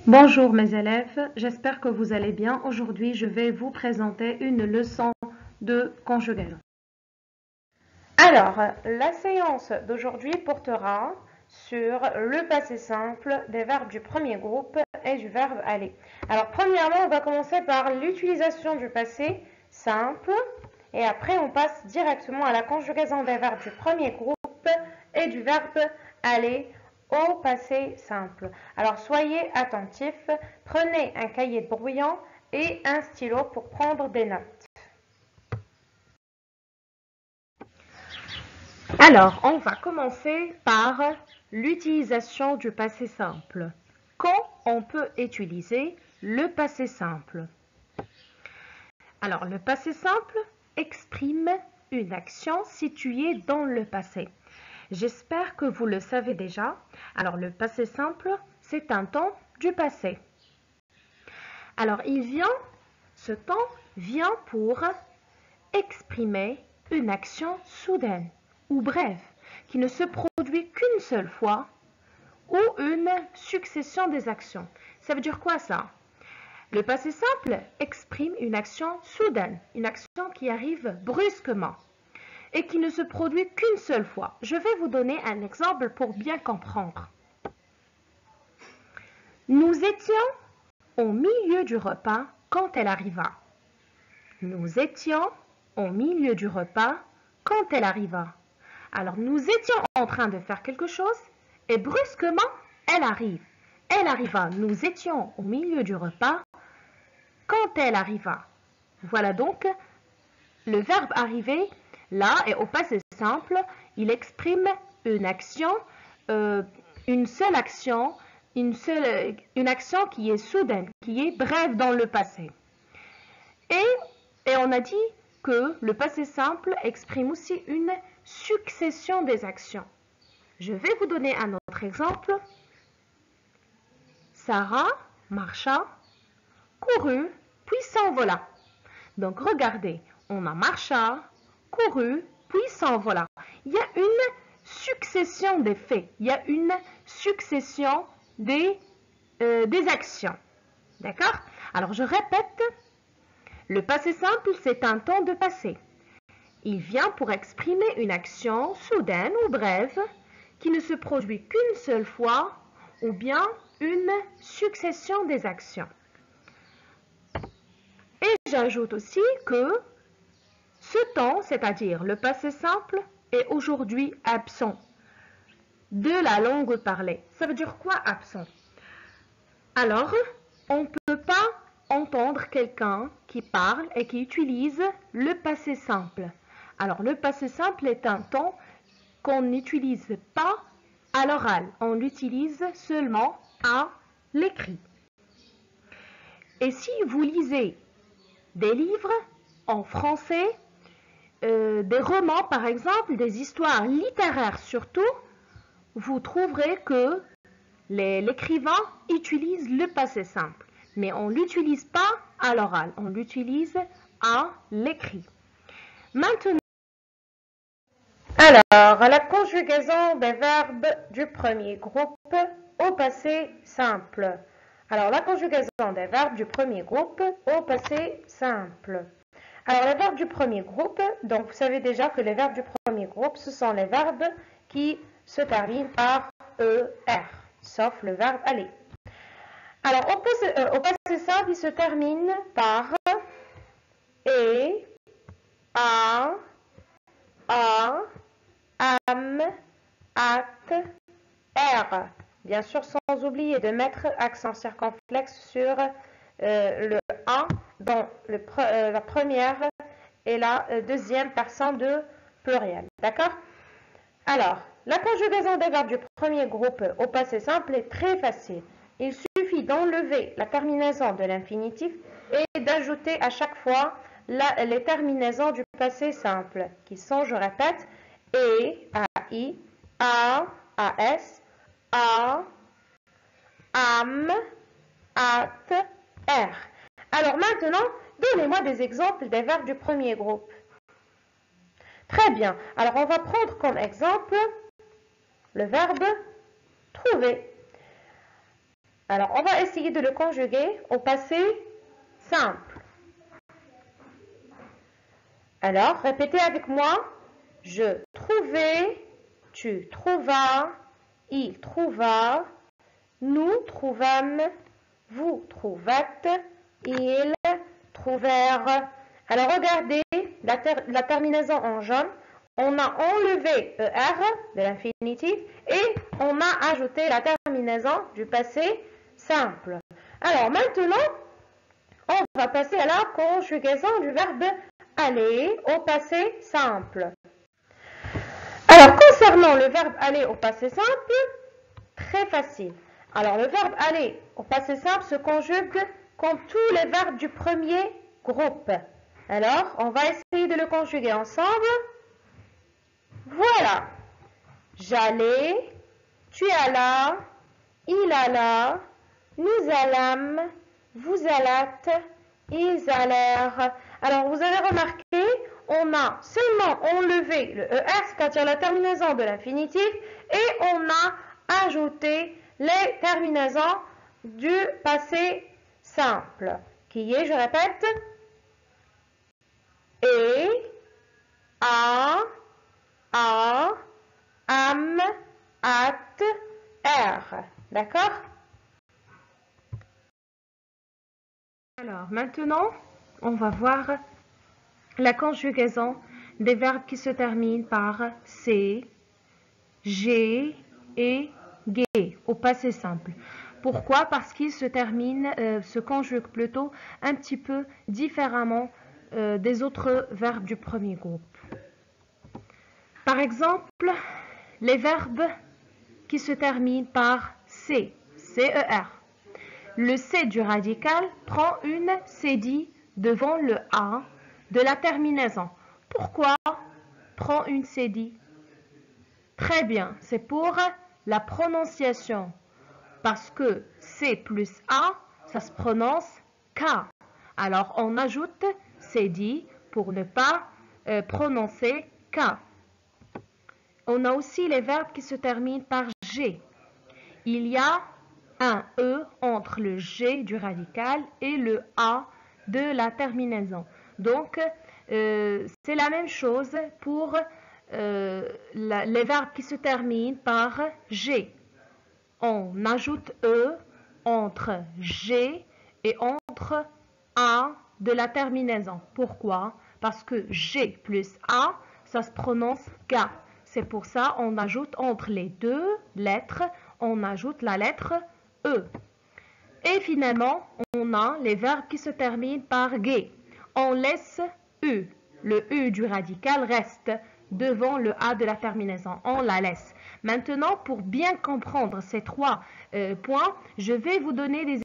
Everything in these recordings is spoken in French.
Bonjour mes élèves, j'espère que vous allez bien. Aujourd'hui, je vais vous présenter une leçon de conjugaison. Alors, la séance d'aujourd'hui portera sur le passé simple des verbes du premier groupe et du verbe aller. Alors, premièrement, on va commencer par l'utilisation du passé simple et après, on passe directement à la conjugaison des verbes du premier groupe et du verbe aller au passé simple. Alors soyez attentifs, prenez un cahier brouillant et un stylo pour prendre des notes. Alors, on va commencer par l'utilisation du passé simple. Quand on peut utiliser le passé simple? Alors, le passé simple exprime une action située dans le passé. J'espère que vous le savez déjà. Alors, le passé simple, c'est un temps du passé. Alors, ce temps vient pour exprimer une action soudaine ou brève qui ne se produit qu'une seule fois ou une succession des actions. Ça veut dire quoi ça? Le passé simple exprime une action soudaine, une action qui arrive brusquement et qui ne se produit qu'une seule fois. Je vais vous donner un exemple pour bien comprendre. Nous étions au milieu du repas quand elle arriva. Nous étions au milieu du repas quand elle arriva. Alors, nous étions en train de faire quelque chose et brusquement, elle arrive. Elle arriva. Nous étions au milieu du repas quand elle arriva. Voilà donc le verbe arriver. Là, et au passé simple, il exprime une action, une seule action, une action qui est soudaine, qui est brève dans le passé. Et on a dit que le passé simple exprime aussi une succession des actions. Je vais vous donner un autre exemple. Sarah marcha, courut, puis s'envola. Donc regardez, on a marcha, couru, puis s'envola. Il y a une succession des faits, il y a une succession des actions. D'accord? Alors je répète, le passé simple, c'est un temps de passé. Il vient pour exprimer une action soudaine ou brève qui ne se produit qu'une seule fois ou bien une succession des actions. Et j'ajoute aussi que ce temps, c'est-à-dire le passé simple, est aujourd'hui absent de la langue parlée. Ça veut dire quoi absent? Alors, on ne peut pas entendre quelqu'un qui parle et qui utilise le passé simple. Alors, le passé simple est un temps qu'on n'utilise pas à l'oral. On l'utilise seulement à l'écrit. Et si vous lisez des livres en français, des romans par exemple, des histoires littéraires surtout, vous trouverez que l'écrivain utilise le passé simple. Mais on ne l'utilise pas à l'oral, on l'utilise à l'écrit. Maintenant, alors, la conjugaison des verbes du premier groupe au passé simple. Alors, la conjugaison des verbes du premier groupe au passé simple. Alors, les verbes du premier groupe, donc vous savez déjà que les verbes du premier groupe, ce sont les verbes qui se terminent par ER, sauf le verbe aller. Alors, au passé simple, il se termine par et, a, am, at, r. Bien sûr, sans oublier de mettre accent circonflexe sur le a dans la première et la deuxième personne de pluriel. D'accord? Alors, la conjugaison des verbes du premier groupe au passé simple est très facile. Il suffit d'enlever la terminaison de l'infinitif et d'ajouter à chaque fois les terminaisons du passé simple, qui sont, je répète, et, ai, a, as, a, am, at, r. Alors maintenant, donnez-moi des exemples des verbes du premier groupe. Très bien. Alors on va prendre comme exemple le verbe trouver. Alors, on va essayer de le conjuguer au passé simple. Alors, répétez avec moi. Je trouvais, tu trouvas, il trouva, nous trouvâmes, vous trouvâtes, ils trouvèrent. Alors, regardez la terminaison en jaune. On a enlevé ER de l'infinitif et on a ajouté la terminaison du passé simple. Alors, maintenant, on va passer à la conjugaison du verbe aller au passé simple. Alors, concernant le verbe aller au passé simple, très facile. Alors, le verbe aller au passé simple se conjugue comme tous les verbes du premier groupe. Alors, on va essayer de le conjuguer ensemble. Voilà. J'allais, tu allas, il alla, nous allâmes, vous allâtes, ils allèrent. Alors, vous avez remarqué, on a seulement enlevé le ER, c'est-à-dire la terminaison de l'infinitif, et on a ajouté les terminaisons du passé simple, qui est, je répète, et, a, am, at, er. D'accord? Alors, maintenant, on va voir la conjugaison des verbes qui se terminent par C, G et G au passé simple. Pourquoi? Parce qu'ils se conjuguent plutôt un petit peu différemment des autres verbes du premier groupe. Par exemple, les verbes qui se terminent par C, CER. Le C du radical prend une cédille devant le A de la terminaison. Pourquoi prend une cédille? Très bien, c'est pour la prononciation. Parce que C plus A, ça se prononce K. Alors, on ajoute cédille pour ne pas prononcer K. On a aussi les verbes qui se terminent par G. Il y a un E entre le G du radical et le A de la terminaison. Donc, c'est la même chose pour les verbes qui se terminent par G. On ajoute E entre G et entre A de la terminaison. Pourquoi? Parce que G plus A, ça se prononce G. C'est pour ça qu'on ajoute entre les deux lettres, on ajoute la lettre E. Et finalement, on a les verbes qui se terminent par G. On laisse U. Le U du radical reste devant le A de la terminaison. On la laisse. Maintenant, pour bien comprendre ces trois points, je vais vous donner des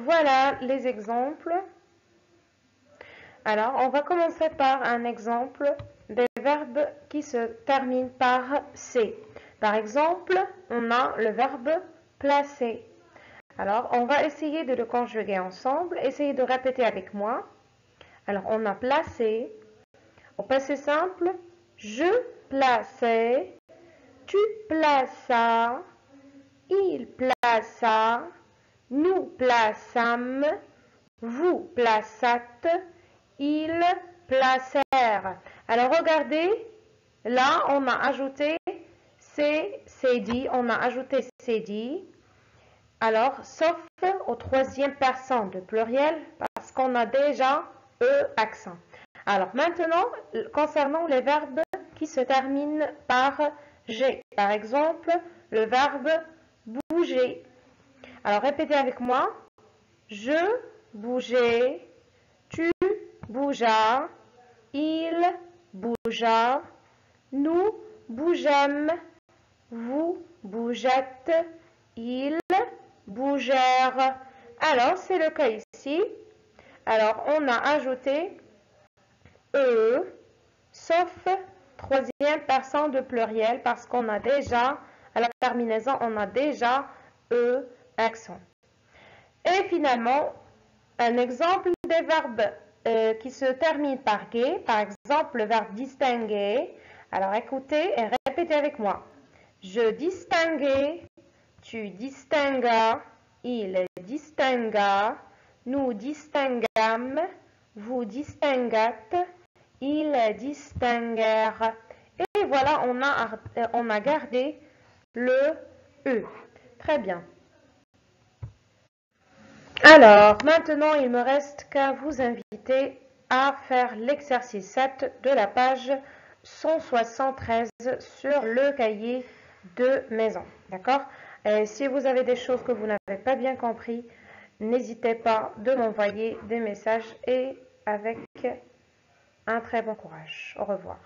voilà les exemples. Alors, on va commencer par un exemple des verbes qui se terminent par C. Par exemple, on a le verbe placer. Alors, on va essayer de le conjuguer ensemble. Essayez de répéter avec moi. Alors, on a placé. Au passé simple, je plaçais, tu plaças, il plaça, nous plaçâmes, vous plaçâtes, ils placèrent. Alors regardez, là on a ajouté c'est dit, on a ajouté c'est dit. Alors sauf au troisième personne de pluriel parce qu'on a déjà accent. Alors maintenant, concernant les verbes qui se terminent par G, par exemple, le verbe bouger. Alors répétez avec moi. Je bougeais, tu bougeas, il bougea, nous bougeâmes, vous bougêtes, ils bougèrent. Alors, c'est le cas ici. Alors, on a ajouté E, sauf troisième personne de pluriel, parce qu'on a déjà, à la terminaison, on a déjà E accent. Et finalement, un exemple des verbes qui se terminent par G, par exemple le verbe distinguer. Alors écoutez et répétez avec moi. Je distinguais, tu tu distinguas, il distingua, nous distinguâmes, vous distinguâtes, ils distinguèrent. Et voilà, on a gardé le E. Très bien. Alors, maintenant, il me reste qu'à vous inviter à faire l'exercice 7 de la page 173 sur le cahier de maison. D'accord? Si vous avez des choses que vous n'avez pas bien compris, n'hésitez pas de m'envoyer des messages et avec un très bon courage. Au revoir.